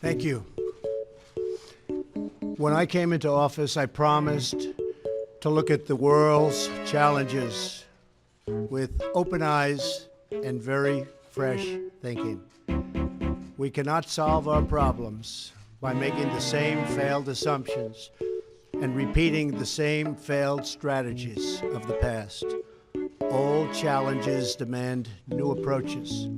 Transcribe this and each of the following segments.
Thank you. When I came into office, I promised to look at the world's challenges with open eyes and very fresh thinking. We cannot solve our problems by making the same failed assumptions and repeating the same failed strategies of the past. Old challenges demand new approaches.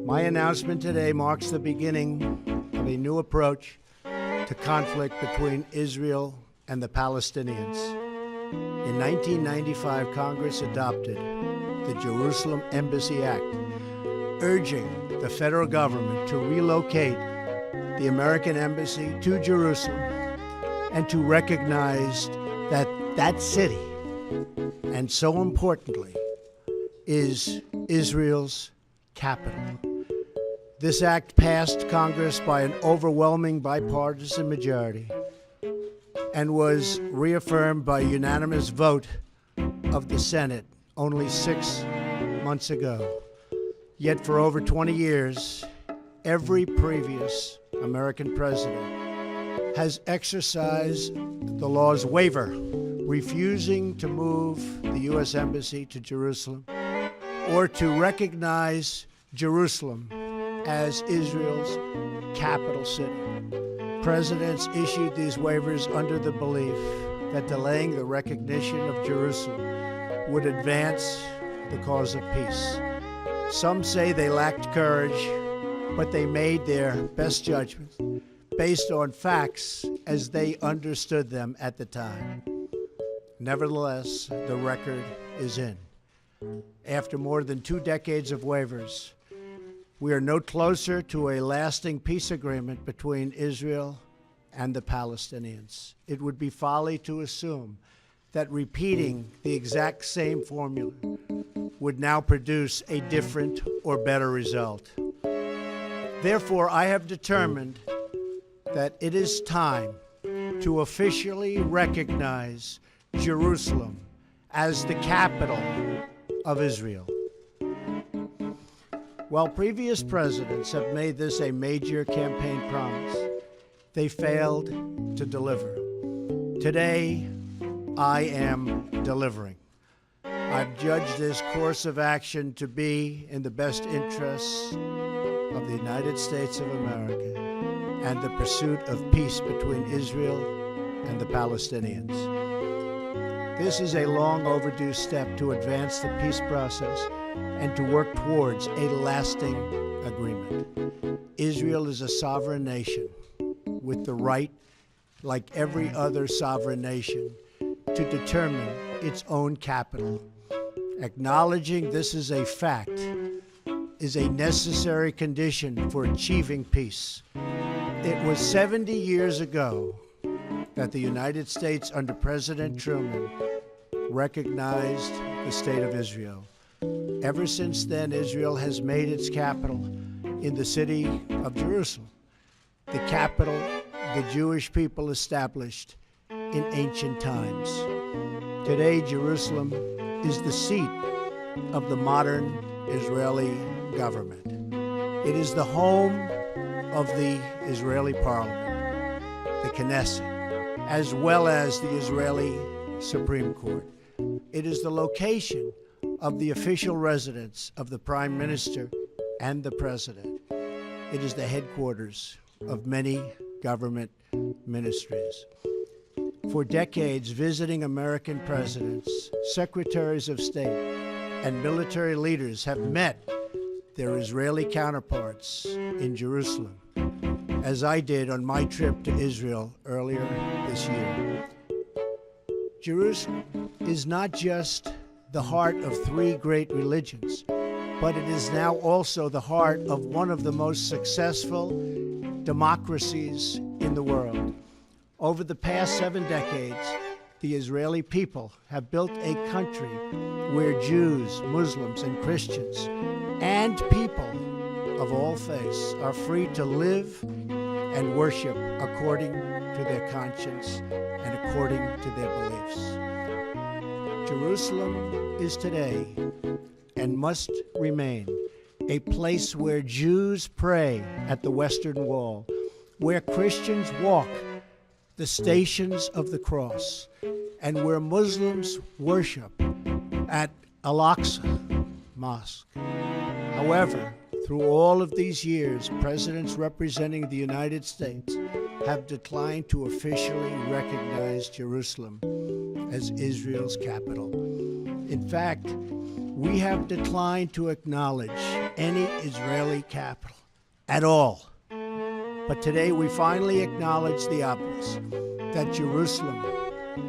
My announcement today marks the beginning of a new approach to conflict between Israel and the Palestinians. In 1995, Congress adopted the Jerusalem Embassy Act, urging the federal government to relocate the American embassy to Jerusalem and to recognize that that city, and so importantly, is Israel's capital. This act passed Congress by an overwhelming bipartisan majority and was reaffirmed by a unanimous vote of the Senate only 6 months ago. Yet for over 20 years, every previous American president has exercised the law's waiver, refusing to move the U.S. Embassy to Jerusalem or to recognize Jerusalem as Israel's capital city. Presidents issued these waivers under the belief that delaying the recognition of Jerusalem would advance the cause of peace. Some say they lacked courage, but they made their best judgments based on facts as they understood them at the time. Nevertheless, the record is in. After more than 2 decades of waivers, we are no closer to a lasting peace agreement between Israel and the Palestinians. It would be folly to assume that repeating the exact same formula would now produce a different or better result. Therefore, I have determined that it is time to officially recognize Jerusalem as the capital of Israel. While previous presidents have made this a major campaign promise, they failed to deliver. Today, I am delivering. I've judged this course of action to be in the best interests of the United States of America and the pursuit of peace between Israel and the Palestinians. This is a long overdue step to advance the peace process and to work towards a lasting agreement. Israel is a sovereign nation with the right, like every other sovereign nation, to determine its own capital. Acknowledging this is a fact is a necessary condition for achieving peace. It was 70 years ago that the United States under President Truman recognized the State of Israel. Ever since then, Israel has made its capital in the city of Jerusalem, the capital the Jewish people established in ancient times. Today, Jerusalem is the seat of the modern Israeli government. It is the home of the Israeli parliament, the Knesset, as well as the Israeli Supreme Court. It is the location of the official residence of the Prime Minister and the President. It is the headquarters of many government ministries. For decades, visiting American presidents, secretaries of state, and military leaders have met their Israeli counterparts in Jerusalem, as I did on my trip to Israel earlier this year. Jerusalem is not just the heart of 3 great religions, but it is now also the heart of one of the most successful democracies in the world. Over the past 7 decades, the Israeli people have built a country where Jews, Muslims, and Christians, and people of all faiths are free to live and worship according to their conscience and according to their beliefs. Jerusalem is today and must remain a place where Jews pray at the Western Wall, where Christians walk the stations of the cross, and where Muslims worship at Al-Aqsa Mosque. However, through all of these years, presidents representing the United States have declined to officially recognize Jerusalem as Israel's capital. In fact, we have declined to acknowledge any Israeli capital at all. But today we finally acknowledge the obvious, that Jerusalem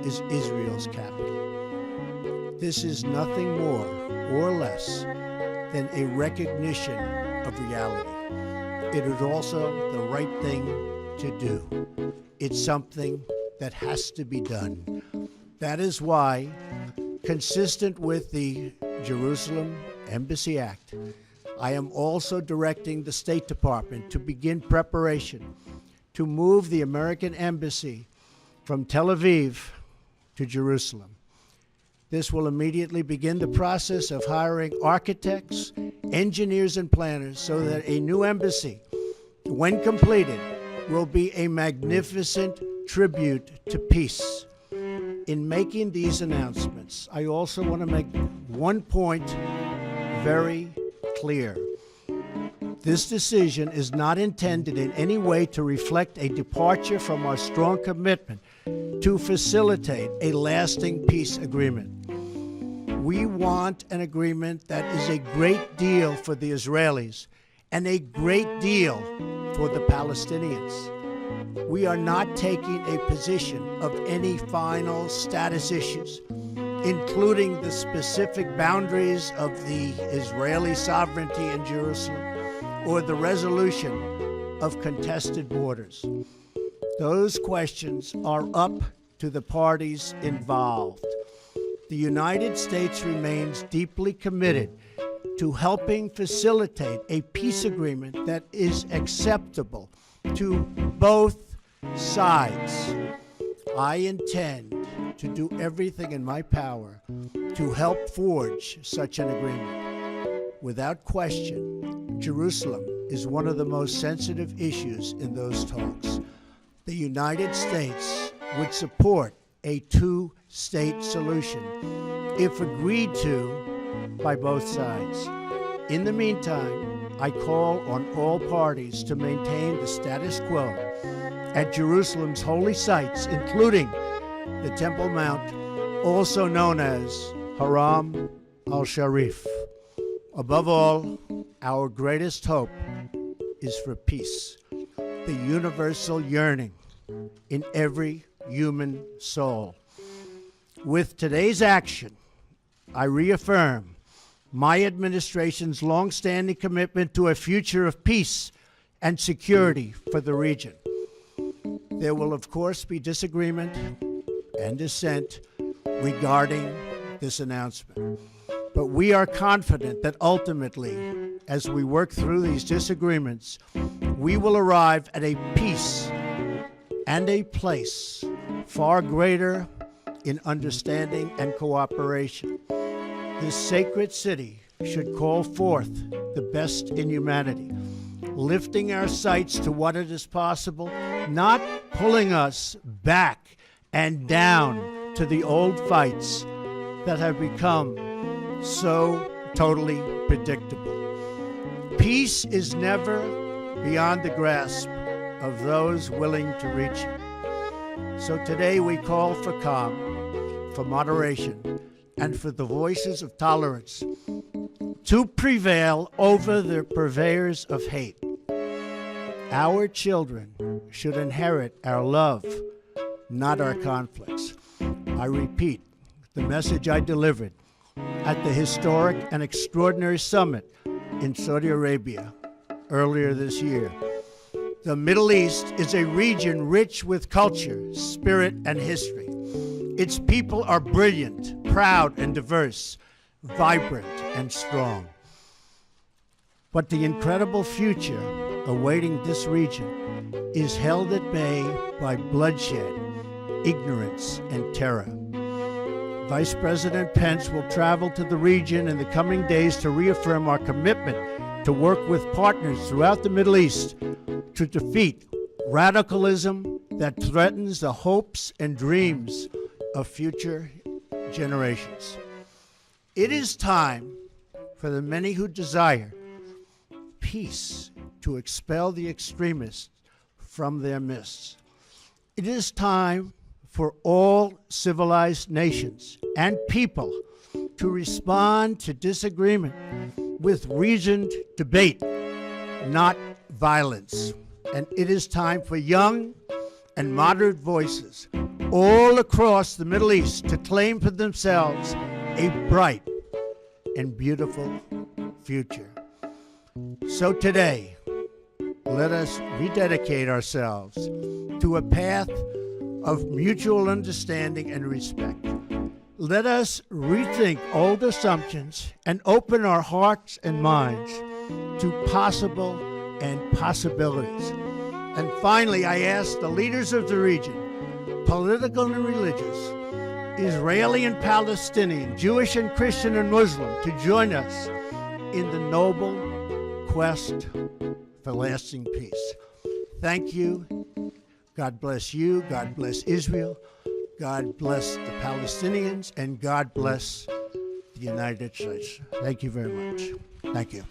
is Israel's capital. This is nothing more or less than a recognition of reality. It is also the right thing to do. It's something that has to be done. That is why, consistent with the Jerusalem Embassy Act, I am also directing the State Department to begin preparation to move the American Embassy from Tel Aviv to Jerusalem. This will immediately begin the process of hiring architects, engineers, and planners so that a new embassy, when completed, will be a magnificent tribute to peace. In making these announcements, I also want to make one point very clear. This decision is not intended in any way to reflect a departure from our strong commitment to facilitate a lasting peace agreement. We want an agreement that is a great deal for the Israelis and a great deal for the Palestinians. We are not taking a position of any final status issues, including the specific boundaries of the Israeli sovereignty in Jerusalem or the resolution of contested borders. Those questions are up to the parties involved. The United States remains deeply committed to helping facilitate a peace agreement that is acceptable to both sides. I intend to do everything in my power to help forge such an agreement. Without question, Jerusalem is one of the most sensitive issues in those talks. The United States would support a two-state solution if agreed to by both sides. In the meantime, I call on all parties to maintain the status quo at Jerusalem's holy sites, including the Temple Mount, also known as Haram al-Sharif. Above all, our greatest hope is for peace, the universal yearning in every human soul. With today's action, I reaffirm my administration's long-standing commitment to a future of peace and security for the region. There will, of course, be disagreement and dissent regarding this announcement. But we are confident that ultimately, as we work through these disagreements, we will arrive at a peace and a place far greater in understanding and cooperation. This sacred city should call forth the best in humanity, lifting our sights to what it is possible, not pulling us back and down to the old fights that have become so totally predictable. Peace is never beyond the grasp of those willing to reach it. So today we call for calm, for moderation, and for the voices of tolerance to prevail over the purveyors of hate. Our children should inherit our love, not our conflicts. I repeat the message I delivered at the historic and extraordinary summit in Saudi Arabia earlier this year. The Middle East is a region rich with culture, spirit, and history. Its people are brilliant, proud, and diverse, vibrant, and strong. But the incredible future awaiting this region is held at bay by bloodshed, ignorance, and terror. Vice President Pence will travel to the region in the coming days to reaffirm our commitment to work with partners throughout the Middle East to defeat radicalism that threatens the hopes and dreams of future generations. It is time for the many who desire peace to expel the extremists from their midst. It is time for all civilized nations and people to respond to disagreement with reasoned debate, not violence. And it is time for young and moderate voices all across the Middle East to claim for themselves a bright and beautiful future. So today, let us rededicate ourselves to a path of mutual understanding and respect. Let us rethink old assumptions and open our hearts and minds to possible and possibilities. And finally, I ask the leaders of the region, political and religious, Israeli and Palestinian, Jewish and Christian and Muslim, to join us in the noble quest for lasting peace. Thank you. God bless you. God bless Israel. God bless the Palestinians. And God bless the United States. Thank you very much. Thank you.